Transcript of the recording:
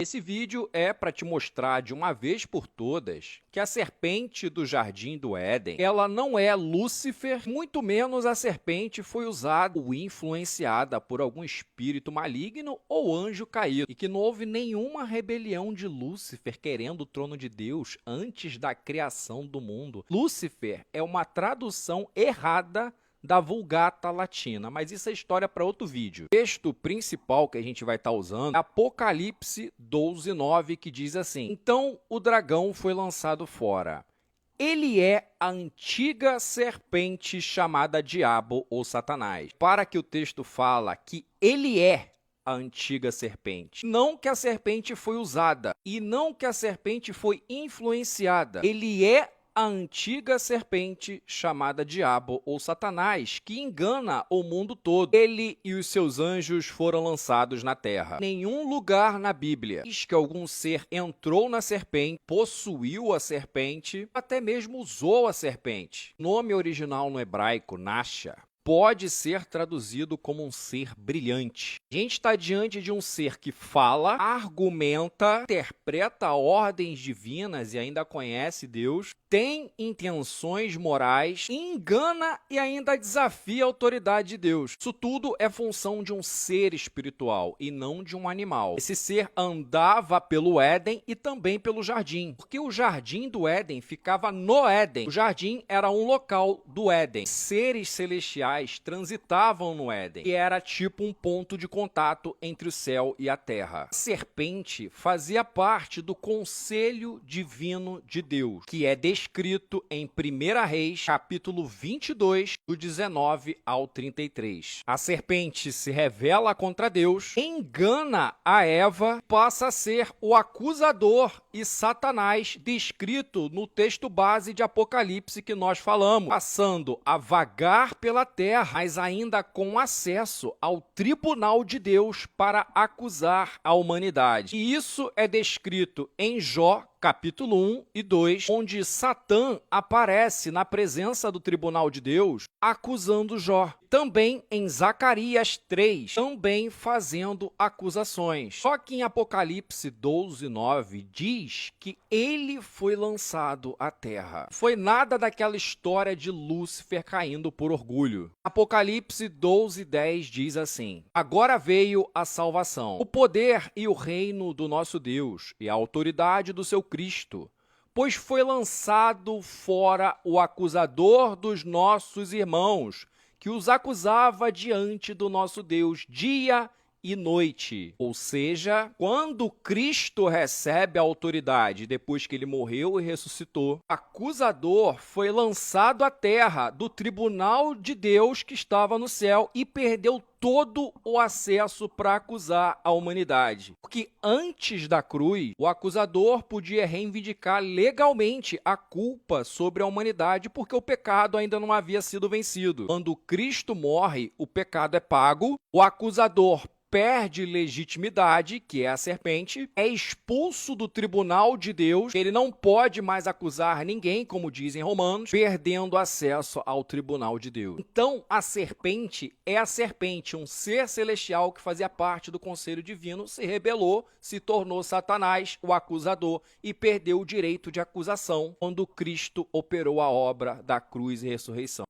Esse vídeo é para te mostrar de uma vez por todas que a serpente do Jardim do Éden, ela não é Lúcifer, muito menos a serpente foi usada ou influenciada por algum espírito maligno ou anjo caído, e que não houve nenhuma rebelião de Lúcifer querendo o trono de Deus antes da criação do mundo. Lúcifer é uma tradução errada da Vulgata Latina, mas isso é história para outro vídeo. O texto principal que a gente vai estar usando é Apocalipse 12:9, que diz assim: Então o dragão foi lançado fora. Ele é a antiga serpente chamada Diabo ou Satanás. Para que o texto fala que ele é a antiga serpente. Não que a serpente foi usada e não que a serpente foi influenciada. Ele é a antiga serpente chamada Diabo ou Satanás, que engana o mundo todo. Ele e os seus anjos foram lançados na terra. Nenhum lugar na Bíblia diz que algum ser entrou na serpente, possuiu a serpente, até mesmo usou a serpente. O nome original no hebraico, Nasha, pode ser traduzido como um ser brilhante. A gente está diante de um ser que fala, argumenta, interpreta ordens divinas e ainda conhece Deus, tem intenções morais, engana e ainda desafia a autoridade de Deus. Isso tudo é função de um ser espiritual e não de um animal. Esse ser andava pelo Éden e também pelo jardim, porque o jardim do Éden ficava no Éden. O jardim era um local do Éden. Seres celestiais transitavam no Éden, que era tipo um ponto de contato entre o céu e a terra. A serpente fazia parte do conselho divino de Deus, que é descrito em 1 Reis, capítulo 22, do 19 ao 33. A serpente se revela contra Deus, engana a Eva, passa a ser o acusador e Satanás descrito no texto base de Apocalipse que nós falamos, passando a vagar pela terra, mas ainda com acesso ao tribunal de Deus para acusar a humanidade. E isso é descrito em Jó, capítulo 1 e 2, onde Satã aparece na presença do tribunal de Deus, acusando Jó. Também em Zacarias 3, também fazendo acusações. Só que em Apocalipse 12:9 diz que ele foi lançado à terra. Foi nada daquela história de Lúcifer caindo por orgulho. Apocalipse 12:10 diz assim: Agora veio a salvação, o poder e o reino do nosso Deus e a autoridade do seu Cristo, pois foi lançado fora o acusador dos nossos irmãos, que os acusava diante do nosso Deus dia e noite. Ou seja, quando Cristo recebe a autoridade depois que ele morreu e ressuscitou, o acusador foi lançado à terra do tribunal de Deus que estava no céu e perdeu todo o acesso para acusar a humanidade. Porque antes da cruz, o acusador podia reivindicar legalmente a culpa sobre a humanidade porque o pecado ainda não havia sido vencido. Quando Cristo morre, o pecado é pago, o acusador perde legitimidade, que é a serpente, é expulso do tribunal de Deus, ele não pode mais acusar ninguém, como dizem Romanos, perdendo acesso ao tribunal de Deus. Então, a serpente é a serpente, um ser celestial que fazia parte do conselho divino, se rebelou, se tornou Satanás, o acusador, e perdeu o direito de acusação quando Cristo operou a obra da cruz e ressurreição.